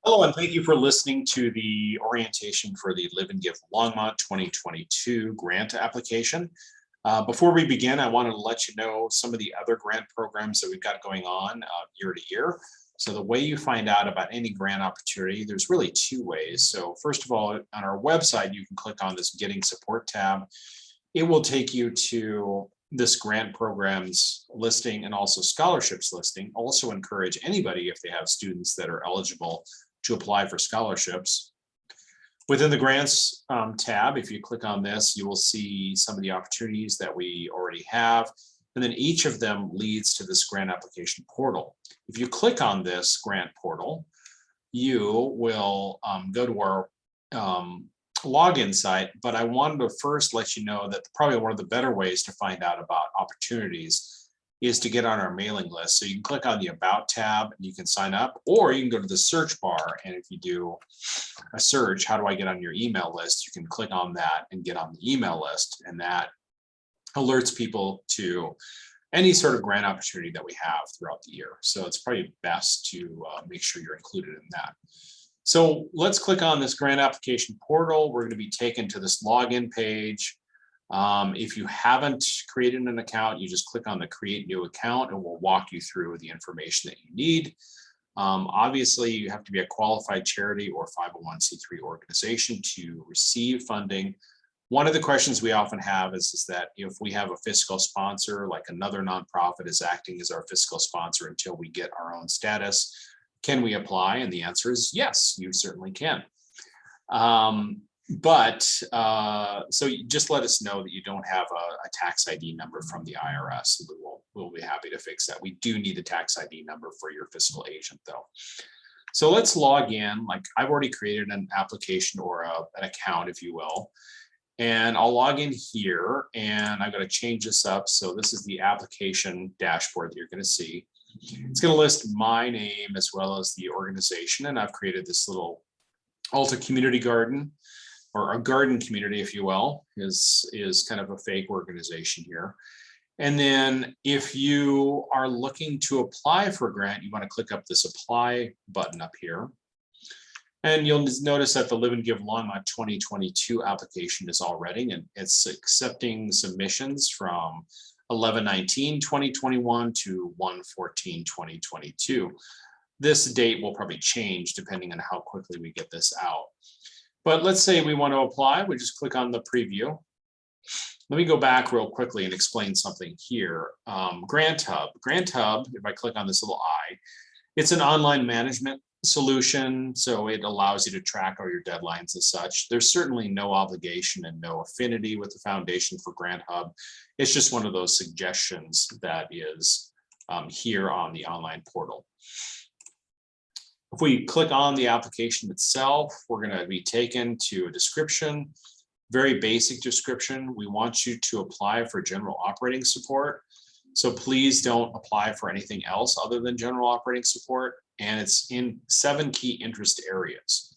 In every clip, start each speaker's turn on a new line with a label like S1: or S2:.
S1: Hello, and thank you for listening to the orientation for the Live and Give Longmont 2022 grant application. Before we begin, I wanted to let you know some of the other grant programs that we've got going on year to year. So the way you find out about any grant opportunity, there's really two ways. So first of all, on our website, you can click on this Getting Support tab. It will take you to this grant programs listing and also scholarships listing. Also encourage anybody, if they have students that are eligible, to apply for scholarships. Within the grants tab, if you click on this, you will see some of the opportunities that we already have. And then each of them leads to this grant application portal. If you click on this grant portal, you will go to our login site, but I wanted to first let you know that probably one of the better ways to find out about opportunities is to get on our mailing list. So you can click on the About tab and you can sign up, or you can go to the search bar. And if you do a search, how do I get on your email list? You can click on that and get on the email list. And that alerts people to any sort of grant opportunity that we have throughout the year. So it's probably best to make sure you're included in that. So let's click on this grant application portal. We're going to be taken to this login page. If you haven't created an account, you just click on the create new account and we'll walk you through the information that you need. Obviously, you have to be a qualified charity or 501c3 organization to receive funding. One of the questions we often have is that if we have a fiscal sponsor, like another nonprofit is acting as our fiscal sponsor until we get our own status, can we apply? And the answer is yes, you certainly can. So just let us know that you don't have a tax ID number from the IRS. We'll be happy to fix that. We do need a tax ID number for your fiscal agent though. So let's log in. Like I've already created an application or an account, if you will. And I'll log in here and I'm going to change this up. So this is the application dashboard that you're going to see. It's going to list my name as well as the organization. And I've created this little Alta Community Garden, or a garden community, if you will, is kind of a fake organization here. And then if you are looking to apply for a grant, you want to click up this apply button up here. And you'll notice that the Live and Give Longmont 2022 application is all ready, and it's accepting submissions from 11/19/2021 to 1/14/2022. This date will probably change depending on how quickly we get this out. But let's say we want to apply, we just click on the preview. Let me go back real quickly and explain something here. Grant Hub, if I click on this little eye, it's an online management solution. So it allows you to track all your deadlines and such. There's certainly no obligation and no affinity with the foundation for Grant Hub. It's just one of those suggestions that is here on the online portal. If we click on the application itself, we're going to be taken to a description, very basic description. We want you to apply for general operating support. So please don't apply for anything else other than general operating support. And it's in 7 key interest areas.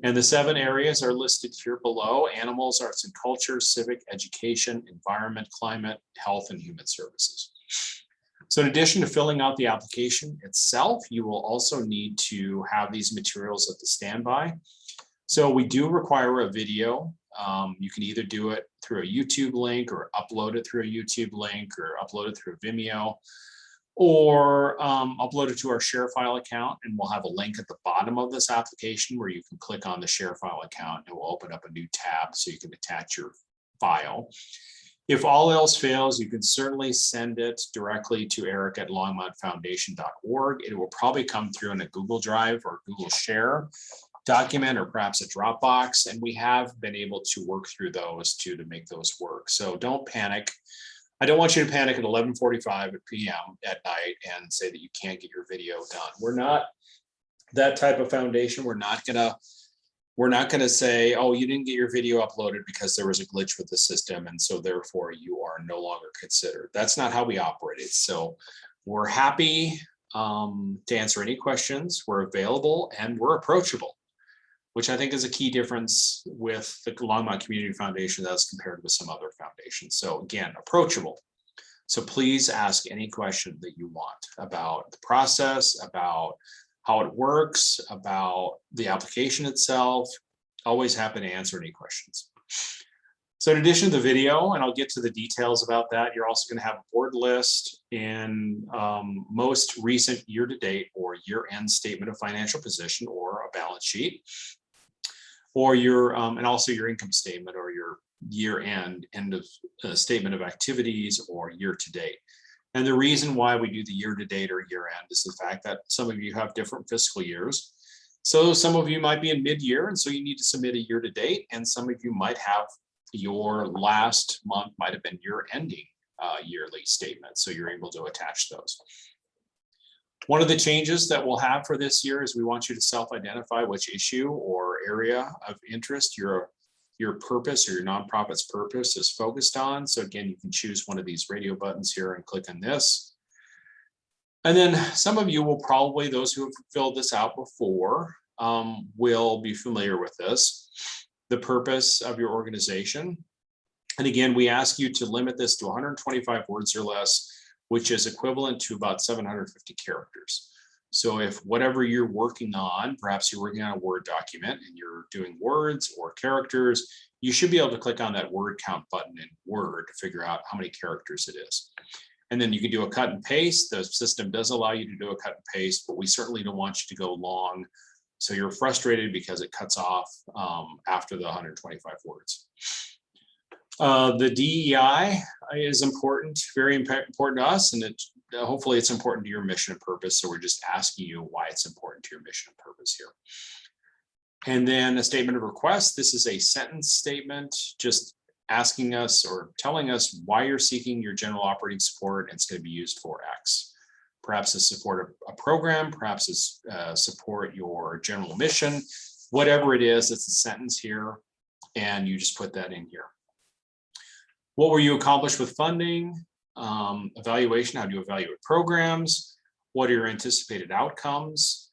S1: And the 7 areas are listed here below: animals, arts and culture, civic, education, environment, climate, health, and human services. So in addition to filling out the application itself, you will also need to have these materials at the standby. So we do require a video. You can either do it through a YouTube link or upload it through a YouTube link or upload it through Vimeo, or upload it to our ShareFile account, and we'll have a link at the bottom of this application where you can click on the ShareFile account and we'll open up a new tab so you can attach your file. If all else fails, you can certainly send it directly to eric@longmontfoundation.org. It will probably come through in a Google Drive or Google Share document, or perhaps a Dropbox, and we have been able to work through those to make those work. So don't panic. I don't want you to panic at 11:45 p.m. at night and say that you can't get your video done. We're not that type of foundation. We're not gonna say, oh, you didn't get your video uploaded because there was a glitch with the system, and so therefore you are no longer considered. That's not how we operate it. So we're happy to answer any questions. We're available and we're approachable, which I think is a key difference with the Longmont Community Foundation as compared with some other foundations. So again, approachable. So please ask any question that you want about the process, about how it works, about the application itself. Always happy to answer any questions. So in addition to the video, and I'll get to the details about that, you're also going to have a board list and most recent year-to-date or year-end statement of financial position or a balance sheet, or your and also your income statement or your year-end end of statement of activities or year-to-date. And the reason why we do the year-to-date or year-end is the fact that some of you have different fiscal years. So some of you might be in mid-year, and so you need to submit a year-to-date, and some of you might have your last month might have been your ending yearly statement, so you're able to attach those. One of the changes that we'll have for this year is we want you to self-identify which issue or area of interest your purpose or your nonprofit's purpose is focused on. So again, you can choose one of these radio buttons here and click on this. And then some of you will probably, those who have filled this out before, will be familiar with this. The purpose of your organization. And again, we ask you to limit this to 125 words or less, which is equivalent to about 750 characters. So if whatever you're working on, perhaps you're working on a Word document and you're doing words or characters, you should be able to click on that word count button in Word to figure out how many characters it is. And then you can do a cut and paste. The system does allow you to do a cut and paste, but we certainly don't want you to go long. So you're frustrated because it cuts off after the 125 words. The DEI is important, very important to us, and hopefully it's important to your mission and purpose. So we're just asking you why it's important to your mission and purpose here. And then a statement of request. This is a sentence statement, just asking us or telling us why you're seeking your general operating support, and it's going to be used for X. Perhaps to support a program, perhaps to support your general mission, whatever it is, it's a sentence here, and you just put that in here. What were you accomplished with funding? Evaluation, how do you evaluate programs? What are your anticipated outcomes?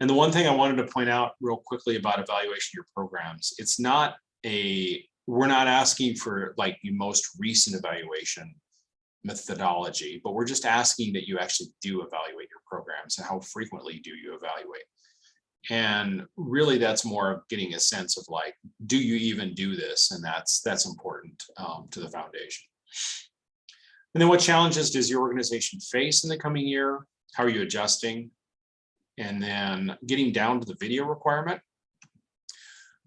S1: And the one thing I wanted to point out real quickly about evaluation of your programs, it's not we're not asking for like the most recent evaluation methodology, but we're just asking that you actually do evaluate your programs and how frequently do you evaluate. And really that's more of getting a sense of like, do you even do this? And that's important to the foundation. And then what challenges does your organization face in the coming year? How are you adjusting? And then getting down to the video requirement.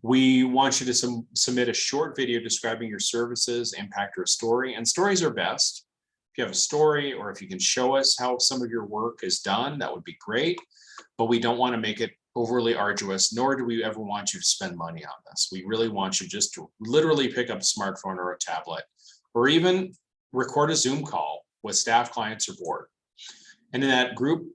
S1: We want you to submit a short video describing your services, impact, or a story. And stories are best. If you have a story or if you can show us how some of your work is done, that would be great. But we don't want to make it overly arduous, nor do we ever want you to spend money on this. We really want you just to literally pick up a smartphone or a tablet, or even record a Zoom call with staff, clients, or board. And in that group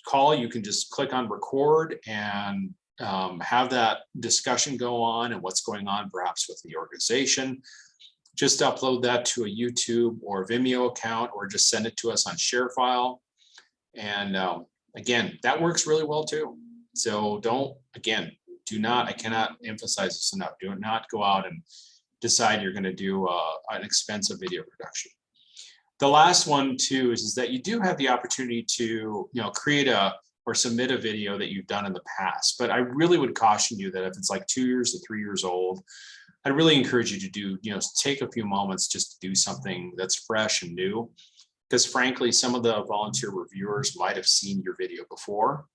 S1: call, you can just click on record and have that discussion go on and what's going on perhaps with the organization. Just upload that to a YouTube or Vimeo account, or just send it to us on ShareFile. And again, that works really well too. So I cannot emphasize this enough. Do not go out and decide you're going to do an expensive video production. The last one too is that you do have the opportunity to create or submit a video that you've done in the past. But I really would caution you that if it's like 2 years to 3 years old, I'd really encourage you to take a few moments just to do something that's fresh and new. Because frankly, some of the volunteer reviewers might have seen your video before.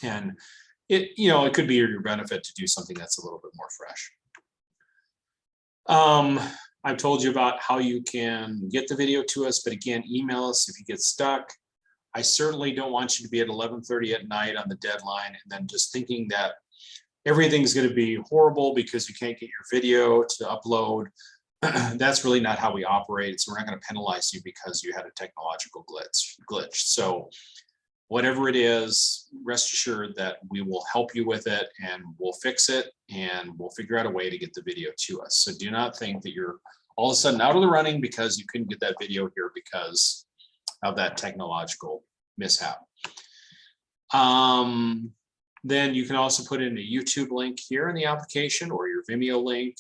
S1: And it could be your benefit to do something that's a little bit more fresh. I've told you about how you can get the video to us, but again, email us if you get stuck. I certainly don't want you to be at 11:30 at night on the deadline and then just thinking that everything's going to be horrible because you can't get your video to upload. That's really not how we operate. So we're not going to penalize you because you had a technological glitch. So whatever it is, rest assured that we will help you with it and we'll fix it and we'll figure out a way to get the video to us. So do not think that you're all of a sudden out of the running because you couldn't get that video here because of that technological mishap. Then you can also put in a YouTube link here in the application or your Vimeo link.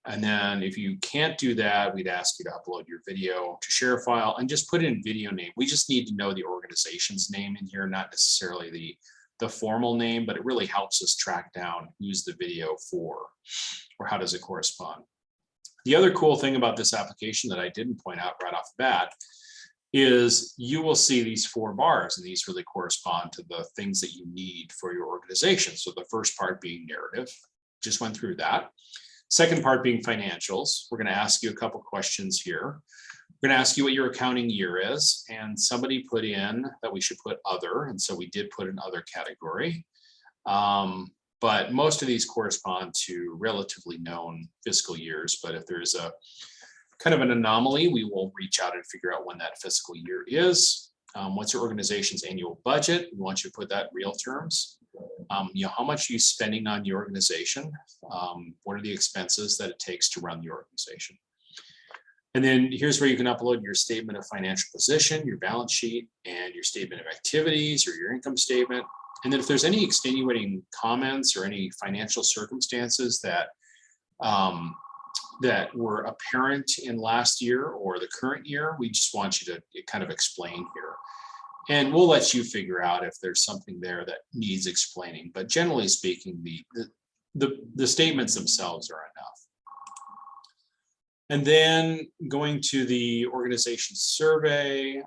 S1: And then if you can't do that, we'd ask you to upload your video to ShareFile and just put in video name. We just need to know the organization's name in here, not necessarily the the formal name, but it really helps us track down who's the video for, or how does it correspond. The other cool thing about this application that I didn't point out right off the bat is you will see these 4 bars, and these really correspond to the things that you need for your organization. So the first part being narrative, just went through that. Second part being financials. We're going to ask you a couple questions here. We're going to ask you what your accounting year is, and somebody put in that we should put other, and so we did put an other category. But most of these correspond to relatively known fiscal years, but if there's a kind of an anomaly, we will reach out and figure out when that fiscal year is. What's your organization's annual budget? We want you to put that in real terms. How much are you spending on your organization? What are the expenses that it takes to run the organization? And then here's where you can upload your statement of financial position, your balance sheet, and your statement of activities or your income statement. And then if there's any extenuating comments or any financial circumstances that that were apparent in last year or the current year, we just want you to kind of explain here. And we'll let you figure out if there's something there that needs explaining. But generally speaking, the statements themselves are enough. And then going to the organization survey,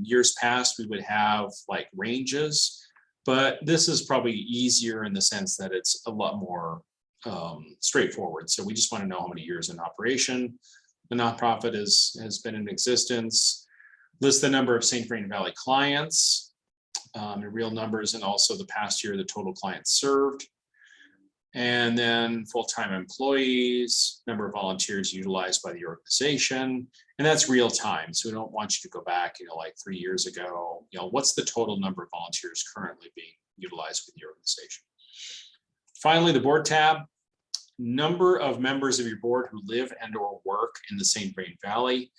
S1: years past, we would have like ranges, but this is probably easier in the sense that it's a lot more straightforward. So we just want to know how many years in operation the nonprofit has been in existence, list the number of St. Vrain Valley clients, in real numbers, and also the past year, the total clients served, and then full-time employees, number of volunteers utilized by the organization, and that's real time. So we don't want you to go back, like 3 years ago, what's the total number of volunteers currently being utilized with the organization. Finally, the board tab, number of members of your board who live and or work in the St. Vrain Valley.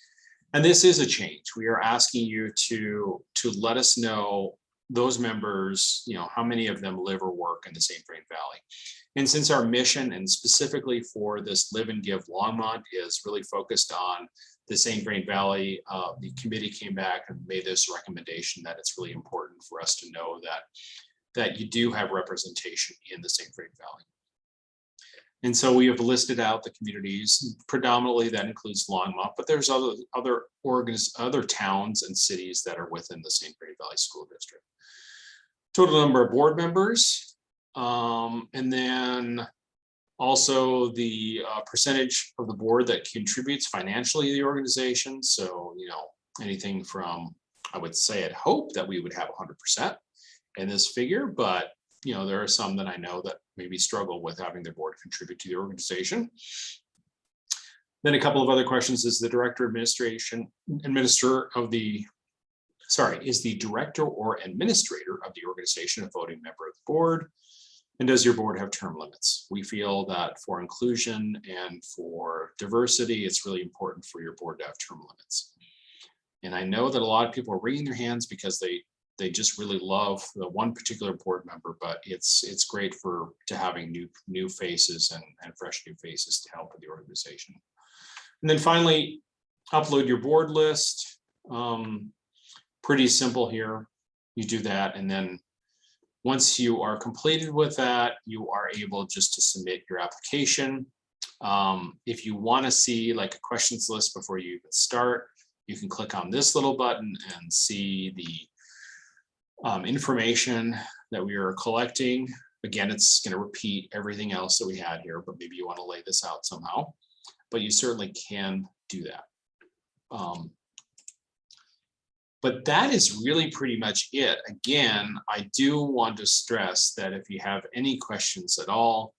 S1: And this is a change. We are asking you to let us know those members, how many of them live or work in the St. Vrain Valley. And since our mission, and specifically for this Live and Give Longmont, is really focused on the St. Vrain Valley, the committee came back and made this recommendation that it's really important for us to know that you do have representation in the St. Vrain Valley. And so we have listed out the communities, predominantly that includes Longmont, but there's other towns and cities that are within the St. Vrain Valley School District. Total number of board members, and then also the percentage of the board that contributes financially to the organization. So, anything from, I would say, I'd hope that we would have 100% in this figure, but there are some that I know that maybe struggle with having their board contribute to the organization. Then a couple of other questions: is the director is the director or administrator of the organization a voting member of the board? And does your board have term limits? We feel that for inclusion and for diversity, it's really important for your board to have term limits. And I know that a lot of people are wringing their hands because they just really love the one particular board member, but it's great to having new faces and fresh new faces to help with the organization. And then finally, upload your board list. Pretty simple here. You do that, and then once you are completed with that, you are able just to submit your application. If you want to see like a questions list before you even start, you can click on this little button and see the information that we are collecting. Again, it's going to repeat everything else that we had here, but maybe you want to lay this out somehow, but you certainly can do that. But that is really pretty much it. Again, I do want to stress that if you have any questions at all,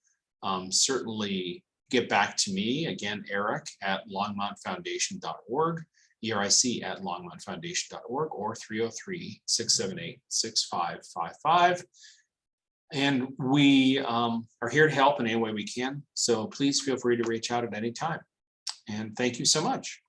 S1: certainly get back to me. Again, Eric at longmontfoundation.org. ERIC@longmontfoundation.org, or 303-678-6555. And we are here to help in any way we can. So please feel free to reach out at any time. And thank you so much.